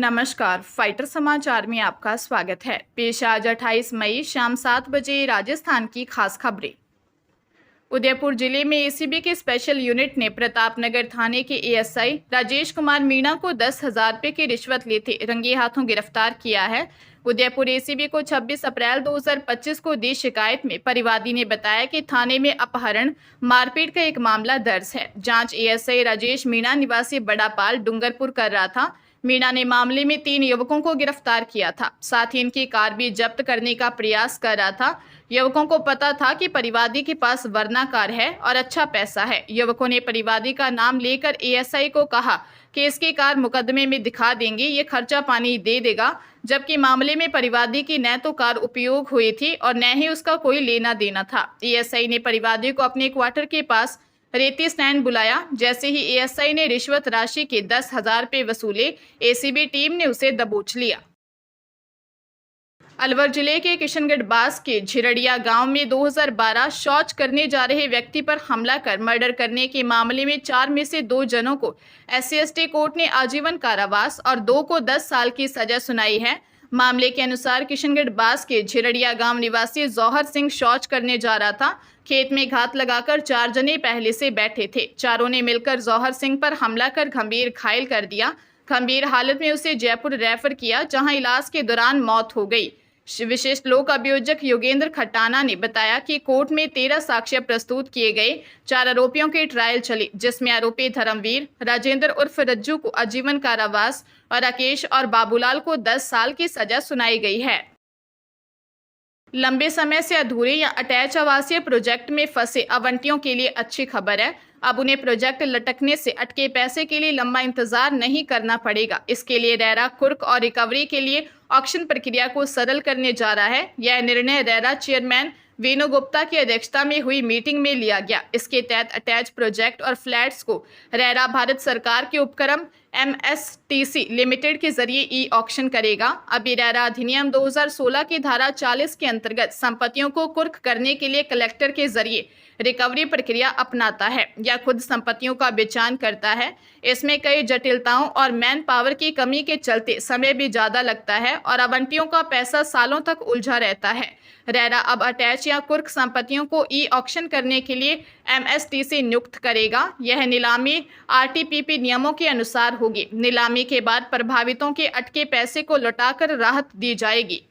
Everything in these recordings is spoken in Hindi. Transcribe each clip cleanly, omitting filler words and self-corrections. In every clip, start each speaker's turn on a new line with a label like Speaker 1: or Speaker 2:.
Speaker 1: नमस्कार, फाइटर समाचार में आपका स्वागत है। पेश आज 28 मई शाम 7 बजे राजस्थान की खास खबरें। उदयपुर जिले में एसीबी के स्पेशल यूनिट ने प्रतापनगर थाने के एएसआई राजेश कुमार मीणा को 10,000 रुपये की रिश्वत लेते रंगे हाथों गिरफ्तार किया है। उदयपुर एसीबी को 26 अप्रैल 2025 को दी शिकायत में परिवादी ने बताया कि थाने में अपहरण मारपीट का एक मामला दर्ज है। जांच एएसआई राजेश मीणा निवासी बड़ापाल डूंगरपुर कर रहा था। मीणा ने मामले में 3 युवकों को गिरफ्तार किया था, साथ ही इनकी कार भी जब्त करने का प्रयास कर रहा था। युवकों को पता था कि परिवादी के पास वरना कार है और अच्छा पैसा है। युवकों ने परिवादी का नाम लेकर एएसआई को कहा कि इसकी कार मुकदमे में दिखा देंगे, ये खर्चा पानी दे देगा, जबकि मामले में परिवादी की न तो कार उपयोग हुई थी और न ही उसका कोई लेना देना था। एएसआई ने परिवादी को अपने क्वार्टर के पास रेती स्टैंड बुलाया। जैसे ही एएसआई ने रिश्वत राशि के 10,000 रुपये वसूले, एसीबी टीम ने उसे दबोच लिया। अलवर जिले के किशनगढ़ बास के झिरड़िया गांव में 2012 शौच करने जा रहे व्यक्ति पर हमला कर मर्डर करने के मामले में 4 में से 2 जनों को SC/ST कोर्ट ने आजीवन कारावास और 2 को 10 साल की सजा सुनाई है। मामले के अनुसार किशनगढ़ बास के झिरड़िया गांव निवासी जौहर सिंह शौच करने जा रहा था। खेत में घात लगाकर 4 जने पहले से बैठे थे। चारों ने मिलकर जौहर सिंह पर हमला कर गंभीर घायल कर दिया। गंभीर हालत में उसे जयपुर रेफर किया, जहां इलाज के दौरान मौत हो गई। विशेष लोक अभियोजक योगेंद्र खट्टाना ने बताया कि कोर्ट में 13 साक्ष्य प्रस्तुत किए गए। 4 आरोपियों की ट्रायल चली, जिसमें आरोपी धर्मवीर, राजेंद्र उर्फ रज्जू को आजीवन कारावास और राकेश और बाबूलाल को 10 साल की सजा सुनाई गई है। लंबे समय से अधूरे या अटैच आवासीय प्रोजेक्ट में फंसे आवंटियों के लिए अच्छी खबर है। अब उन्हें प्रोजेक्ट लटकने से अटके पैसे के लिए लंबा इंतजार नहीं करना पड़ेगा। इसके लिए रेरा कुर्क और रिकवरी के लिए ऑक्शन प्रक्रिया को सरल करने जा रहा है। यह निर्णय रेरा चेयरमैन वेणु गुप्ता की अध्यक्षता में हुई मीटिंग में लिया गया। इसके तहत अटैच प्रोजेक्ट और फ्लैट्स को रेरा भारत सरकार के उपक्रम MSTC लिमिटेड के जरिए ई ऑक्शन करेगा। अभी रेरा अधिनियम 2016 की धारा 40 के अंतर्गत संपत्तियों को कुर्क करने के लिए कलेक्टर के जरिए रिकवरी प्रक्रिया अपनाता है या खुद संपत्तियों का बेचान करता है। इसमें कई जटिलताओं और मैन पावर की कमी के चलते समय भी ज्यादा लगता है और आवंटियों का पैसा सालों तक उलझा रहता है। रेरा अब अटैच या कुर्क संपत्तियों को ई ऑक्शन करने के लिए MSTC नियुक्त करेगा। यह नीलामी RTPP नियमों के अनुसार होगी। नीलामी के बाद प्रभावितों के अटके पैसे को लौटाकर राहत दी जाएगी।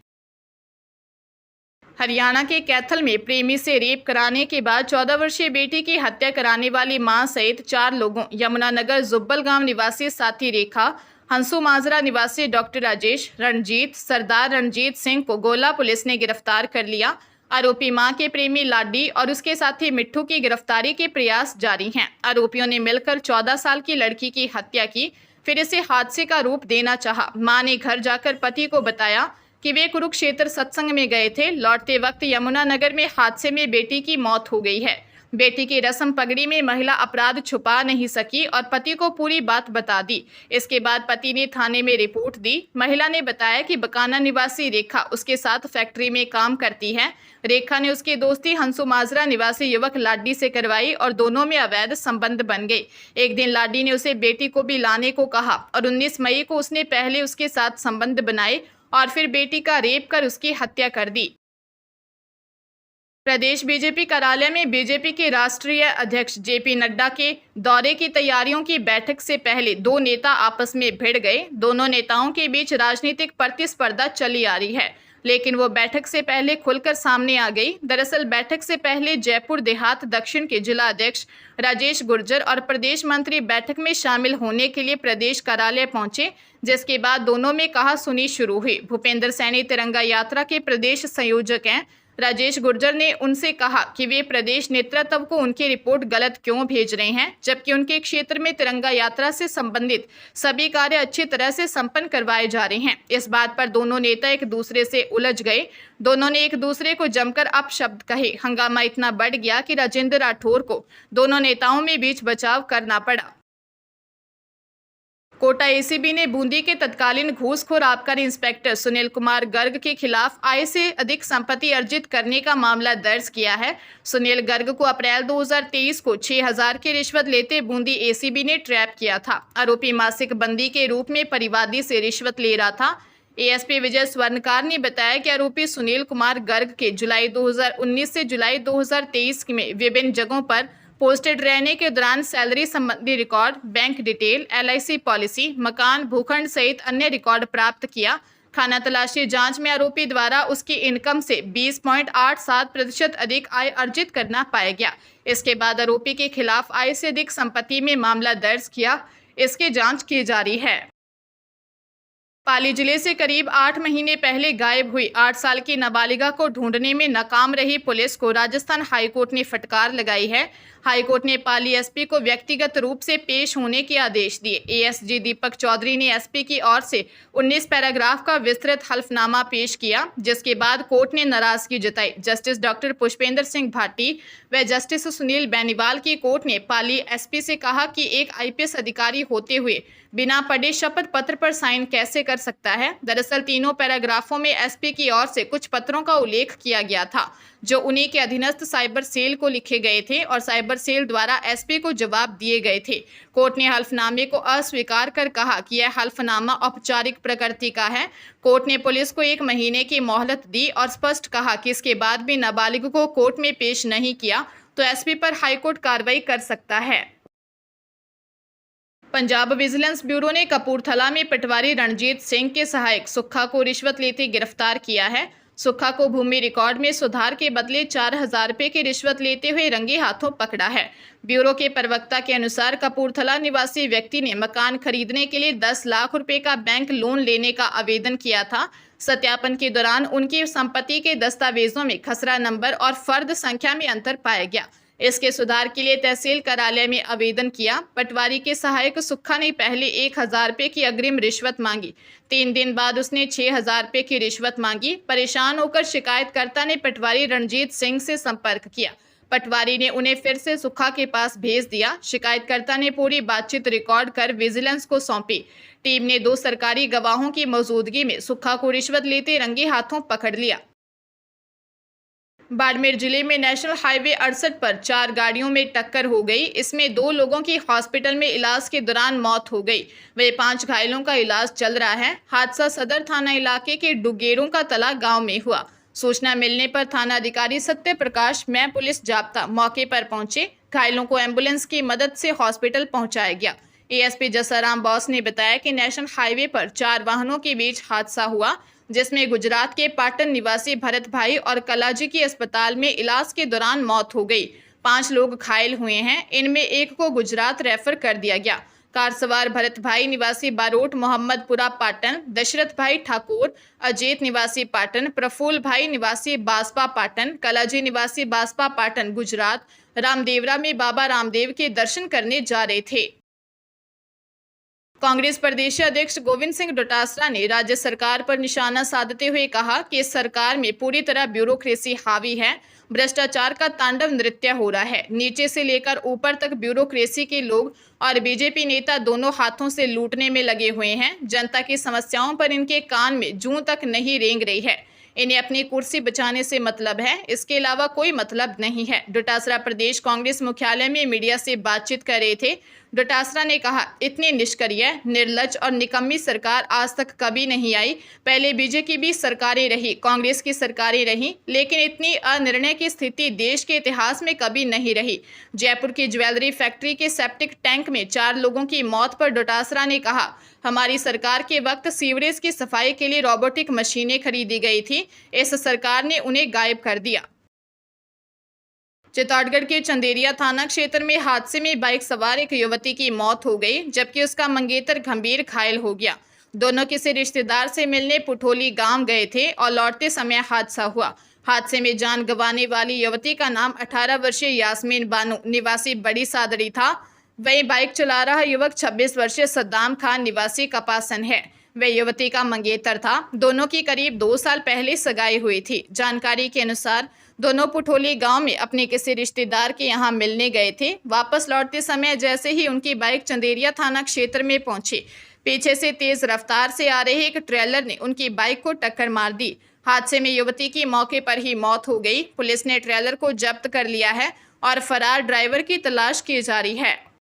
Speaker 1: हरियाणा के कैथल में प्रेमी से रेप कराने के बाद 14 वर्षीय बेटी की हत्या कराने वाली मां सहित 4 लोगों यमुनानगर जुब्बल गांव निवासी साथी रेखा, हंसू माजरा निवासी डॉक्टर राजेश, रणजीत सरदार रणजीत सिंह को गोला पुलिस ने गिरफ्तार कर लिया। आरोपी मां के प्रेमी लाडी और उसके साथी मिट्ठू की गिरफ्तारी के प्रयास जारी हैं। आरोपियों ने मिलकर 14 साल की लड़की की हत्या की, फिर इसे हादसे का रूप देना चाहा। मां ने घर जाकर पति को बताया कि वे कुरुक्षेत्र सत्संग में गए थे। लौटते वक्त यमुनानगर में हादसे में बेटी की मौत हो गई है। बेटी की रस्म पगड़ी में महिला अपराध छुपा नहीं सकी और पति को पूरी बात बता दी। इसके बाद पति ने थाने में रिपोर्ट दी। महिला ने बताया कि बकाना निवासी रेखा उसके साथ फैक्ट्री में काम करती है। रेखा ने उसकी दोस्ती हंसू माजरा निवासी युवक लाडी से करवाई और दोनों में अवैध संबंध बन गए। एक दिन लाडी ने उसे बेटी को भी लाने को कहा और 19 मई को उसने पहले उसके साथ संबंध बनाए और फिर बेटी का रेप कर उसकी हत्या कर दी। प्रदेश बीजेपी कार्यालय में बीजेपी के राष्ट्रीय अध्यक्ष JP नड्डा के दौरे की तैयारियों की बैठक से पहले 2 नेता आपस में भिड़ गए। दोनों नेताओं के बीच राजनीतिक प्रतिस्पर्धा चली आ रही है, लेकिन वो बैठक से पहले खुलकर सामने आ गई। दरअसल बैठक से पहले जयपुर देहात दक्षिण के जिला अध्यक्ष राजेश गुर्जर और प्रदेश मंत्री बैठक में शामिल होने के लिए प्रदेश कार्यालय पहुंचे, जिसके बाद दोनों में कहा सुनी शुरू हुई। भूपेंद्र सैनी तिरंगा यात्रा के प्रदेश संयोजक हैं। राजेश गुर्जर ने उनसे कहा कि वे प्रदेश नेतृत्व को उनकी रिपोर्ट गलत क्यों भेज रहे हैं, जबकि उनके क्षेत्र में तिरंगा यात्रा से संबंधित सभी कार्य अच्छी तरह से संपन्न करवाए जा रहे हैं। इस बात पर दोनों नेता एक दूसरे से उलझ गए। दोनों ने एक दूसरे को जमकर अपशब्द कहे। हंगामा इतना बढ़ गया कि राजेंद्र राठौर को दोनों नेताओं में बीच बचाव करना पड़ा। कोटा एसीबी ने बूंदी के तत्कालीन घूसखोर आबकारी इंस्पेक्टर सुनील कुमार गर्ग के खिलाफ आय से अधिक संपत्ति अर्जित करने का मामला दर्ज किया है। सुनील गर्ग को अप्रैल 2023 को 6,000 की रिश्वत लेते बूंदी एसीबी ने ट्रैप किया था। आरोपी मासिक बंदी के रूप में परिवादी से रिश्वत ले रहा था। एएसपी विजय स्वर्णकार ने बताया कि आरोपी सुनील कुमार गर्ग के जुलाई 2019 से जुलाई 2023 में विभिन्न जगहों पर पोस्टेड रहने के दौरान सैलरी संबंधी record, bank detail, LIC policy, मकान, भूखंड सहित अन्य रिकॉर्ड प्राप्त किया। खाना तलाशी जांच में आरोपी द्वारा उसकी इनकम से 20.87% अधिक आय अर्जित करना पाया गया। इसके बाद आरोपी के खिलाफ आय से अधिक संपत्ति में मामला दर्ज किया। इसकी जांच की जा रही है। पाली जिले से करीब 8 महीने पहले गायब हुई 8 साल की नाबालिगा को ढूंढने में नाकाम रही पुलिस को राजस्थान हाईकोर्ट ने फटकार लगाई है। हाईकोर्ट ने पाली एसपी को व्यक्तिगत रूप से पेश होने के आदेश दिए। एएसजी दीपक चौधरी ने एसपी की ओर से 19 पैराग्राफ का विस्तृत हल्फनामा पेश किया, जिसके बाद कोर्ट ने नाराजगी जताई। जस्टिस डॉक्टर पुष्पेंद्र सिंह भाटी व जस्टिस सुनील बेनीवाल की कोर्ट ने पाली एसपी से कहा कि एक आईपीएस अधिकारी होते हुए बिना पढ़े शपथ पत्र पर साइन कैसे कर सकता है। दरअसल तीनों पैराग्राफों में एसपी की ओर से कुछ पत्रों का उल्लेख किया गया था जो उन्हीं के अधीनस्थ साइबर सेल को लिखे गए थे और साइबर सेल द्वारा एसपी को जवाब दिए गए थे। कोर्ट ने हल्फनामे को अस्वीकार कर कहा कि यह हल्फनामा औपचारिक प्रकृति का है। कोर्ट ने पुलिस को 1 महीने की मोहलत दी और स्पष्ट कहा कि इसके बाद भी नाबालिग को कोर्ट में पेश नहीं किया तो एसपी पर हाईकोर्ट कार्रवाई कर सकता है। पंजाब विजिलेंस ब्यूरो ने कपूरथला में पटवारी रणजीत सिंह के सहायक सुक्खा को रिश्वत लेते गिरफ्तार किया है। सुक्खा को भूमि रिकॉर्ड में सुधार के बदले 4,000 रुपये की रिश्वत लेते हुए रंगे हाथों पकड़ा है। ब्यूरो के प्रवक्ता के अनुसार कपूरथला निवासी व्यक्ति ने मकान खरीदने के लिए 10 लाख रुपए का बैंक लोन लेने का आवेदन किया था। सत्यापन के दौरान उनकी संपत्ति के दस्तावेजों में खसरा नंबर और फर्द संख्या में अंतर पाया गया। इसके सुधार के लिए तहसील कार्यालय में आवेदन किया। पटवारी के सहायक सुक्खा ने पहले 1,000 रुपये की अग्रिम रिश्वत मांगी। 3 दिन बाद उसने 6,000 रुपये की रिश्वत मांगी। परेशान होकर शिकायतकर्ता ने पटवारी रणजीत सिंह से संपर्क किया। पटवारी ने उन्हें फिर से सुक्खा के पास भेज दिया। शिकायतकर्ता ने पूरी बातचीत रिकॉर्ड कर विजिलेंस को सौंपी। टीम ने 2 सरकारी गवाहों की मौजूदगी में सुक्खा को रिश्वत लेते रंगे हाथों पकड़ लिया। बाड़मेर जिले में नेशनल हाईवे 68 पर 4 गाड़ियों में टक्कर हो गई। इसमें 2 लोगों की हॉस्पिटल में इलाज के दौरान मौत हो गई। वहीं 5 घायलों का इलाज चल रहा है। हादसा सदर थाना इलाके के डुगेरों का तला गांव में हुआ। सूचना मिलने पर थाना अधिकारी सत्य प्रकाश में पुलिस जाब्ता मौके पर पहुंचे। घायलों को एम्बुलेंस की मदद से हॉस्पिटल पहुंचाया गया। एएसपी जसाराम बॉस ने बताया कि नेशनल हाईवे पर 4 वाहनों के बीच हादसा हुआ, जिसमें गुजरात के पाटन निवासी भरत भाई और कलाजी की अस्पताल में इलाज के दौरान मौत हो गई। 5 लोग घायल हुए हैं। इनमें एक को गुजरात रेफर कर दिया गया। कार सवार भरत भाई निवासी बारोट मोहम्मदपुरा पाटन, दशरथ भाई ठाकुर अजेत निवासी पाटन, प्रफुल्ल भाई निवासी बासपा पाटन, कलाजी निवासी बासपा पाटन गुजरात रामदेवरा में बाबा रामदेव के दर्शन करने जा रहे थे। कांग्रेस प्रदेश अध्यक्ष गोविंद सिंह डोटासरा ने राज्य सरकार पर निशाना साधते हुए कहा कि इस सरकार में पूरी तरह ब्यूरोक्रेसी हावी है। भ्रष्टाचार का तांडव नृत्य हो रहा है। नीचे से लेकर ऊपर तक ब्यूरोक्रेसी के लोग और बीजेपी नेता दोनों हाथों से लूटने में लगे हुए हैं। जनता की समस्याओं पर इनके कान में जूं तक नहीं रेंग रही है। इन्हें अपनी कुर्सी बचाने से मतलब है, इसके अलावा कोई मतलब नहीं है। डोटासरा प्रदेश कांग्रेस मुख्यालय में मीडिया से बातचीत कर रहे थे। डोटासरा ने कहा, इतनी निष्क्रिय, निर्लज और निकम्मी सरकार आज तक कभी नहीं आई। पहले बीजेपी की सरकारें रही, कांग्रेस की सरकारें रही, लेकिन इतनी अनिर्णय की स्थिति देश के इतिहास में कभी नहीं रही। जयपुर की ज्वेलरी फैक्ट्री के सेप्टिक टैंक में 4 लोगों की मौत पर डोटासरा ने कहा, हमारी सरकार के वक्त सीवरेज की सफाई के लिए रोबोटिक मशीनें खरीदी गई थी। इस सरकार ने उन्हें गायब कर दिया। चित्तौड़गढ़ के चंदेरिया थाना क्षेत्र में हादसे में बाइक सवार एक युवती की मौत हो गई, जबकि उसका मंगेतर गंभीर घायल हो गया। दोनों किसी रिश्तेदार से मिलने पुठोली गांव गए थे और लौटते समय हादसा हुआ। हादसे में जान गंवाने वाली युवती का नाम 18 वर्षीय यास्मीन बानो निवासी बड़ी सादड़ी था। वहीं बाइक चला रहा युवक 26 वर्षीय सद्दाम खान निवासी कपासन है। वह युवती का मंगेतर था। दोनों की करीब 2 साल पहले सगाई हुई थी। जानकारी के अनुसार दोनों पुठोली गांव में अपने किसी रिश्तेदार के यहां मिलने गए थे। वापस लौटते समय जैसे ही उनकी बाइक चंदेरिया थाना क्षेत्र में पहुंची, पीछे से तेज रफ्तार से आ रहे एक ट्रेलर ने उनकी बाइक को टक्कर मार दी। हादसे में युवती की मौके पर ही मौत हो गई। पुलिस ने ट्रेलर को जब्त कर लिया है और फरार ड्राइवर की तलाश की जा रही है।